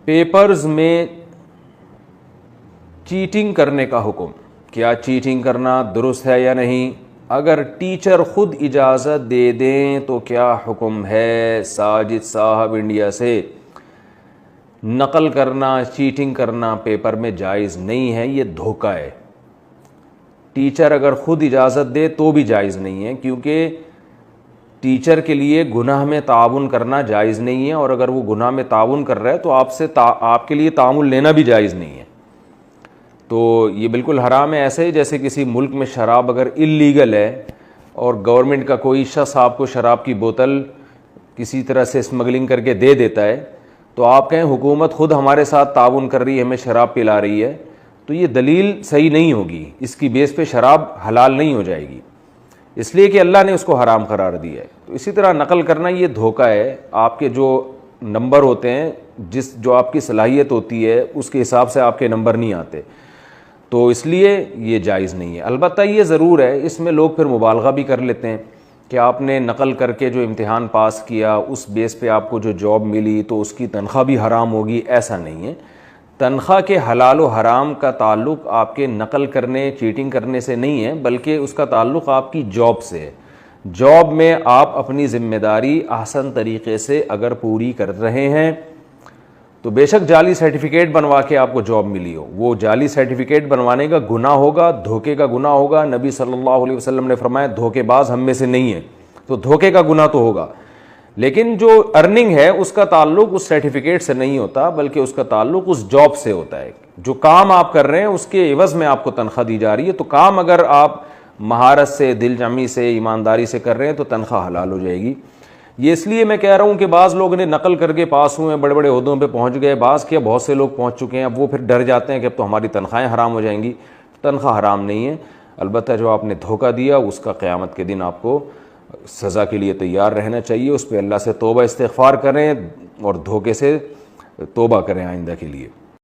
Papers میں cheating کرنے کا حکم، کیا چیٹنگ کرنا درست ہے یا نہیں؟ اگر ٹیچر خود اجازت دے دیں تو کیا حکم ہے؟ ساجد صاحب انڈیا سے، نقل کرنا، چیٹنگ کرنا پیپر میں جائز نہیں ہے، یہ دھوکہ ہے۔ ٹیچر اگر خود اجازت دے تو بھی جائز نہیں ہے، کیونکہ ٹیچر کے لیے گناہ میں تعاون کرنا جائز نہیں ہے، اور اگر وہ گناہ میں تعاون کر رہا ہے تو آپ کے لیے تعامل لینا بھی جائز نہیں ہے۔ تو یہ بالکل حرام ہے، ایسے ہی جیسے کسی ملک میں شراب اگر اللیگل ہے اور گورنمنٹ کا کوئی شخص آپ کو شراب کی بوتل کسی طرح سے اسمگلنگ کر کے دے دیتا ہے، تو آپ کہیں حکومت خود ہمارے ساتھ تعاون کر رہی ہے، ہمیں شراب پلا رہی ہے، تو یہ دلیل صحیح نہیں ہوگی، اس کی بیس پہ شراب حلال نہیں ہو جائے گی، اس لیے کہ اللہ نے اس کو حرام قرار دیا ہے۔ تو اسی طرح نقل کرنا یہ دھوکہ ہے، آپ کے جو نمبر ہوتے ہیں، جو آپ کی صلاحیت ہوتی ہے اس کے حساب سے آپ کے نمبر نہیں آتے، تو اس لیے یہ جائز نہیں ہے۔ البتہ یہ ضرور ہے، اس میں لوگ پھر مبالغہ بھی کر لیتے ہیں کہ آپ نے نقل کر کے جو امتحان پاس کیا اس بیس پہ آپ کو جو جاب ملی تو اس کی تنخواہ بھی حرام ہوگی، ایسا نہیں ہے۔ تنخواہ کے حلال و حرام کا تعلق آپ کے نقل کرنے، چیٹنگ کرنے سے نہیں ہے، بلکہ اس کا تعلق آپ کی جاب سے ہے۔ جاب میں آپ اپنی ذمہ داری احسن طریقے سے اگر پوری کر رہے ہیں تو بے شک جعلی سرٹیفکیٹ بنوا کے آپ کو جاب ملی ہو، وہ جعلی سرٹیفکیٹ بنوانے کا گناہ ہوگا، دھوکے کا گناہ ہوگا۔ نبی صلی اللہ علیہ وسلم نے فرمایا دھوکے باز ہم میں سے نہیں ہے، تو دھوکے کا گناہ تو ہوگا، لیکن جو ارننگ ہے اس کا تعلق اس سرٹیفکیٹ سے نہیں ہوتا، بلکہ اس کا تعلق اس جاب سے ہوتا ہے۔ جو کام آپ کر رہے ہیں اس کے عوض میں آپ کو تنخواہ دی جا رہی ہے، تو کام اگر آپ مہارت سے، دل جمعی سے، ایمانداری سے کر رہے ہیں تو تنخواہ حلال ہو جائے گی۔ یہ اس لیے میں کہہ رہا ہوں کہ بعض لوگ نے نقل کر کے پاس ہوئے ہیں، بڑے بڑے عہدوں پہ پہنچ گئے، بعض کیا بہت سے لوگ پہنچ چکے ہیں، اب وہ پھر ڈر جاتے ہیں کہ اب تو ہماری تنخواہیں حرام ہو جائیں گی۔ تنخواہ حرام نہیں ہے، البتہ جو آپ نے دھوکہ دیا اس کا قیامت کے دن آپ کو سزا کے لیے تیار رہنا چاہیے، اس پہ اللہ سے توبہ استغفار کریں اور دھوکے سے توبہ کریں آئندہ کے لیے۔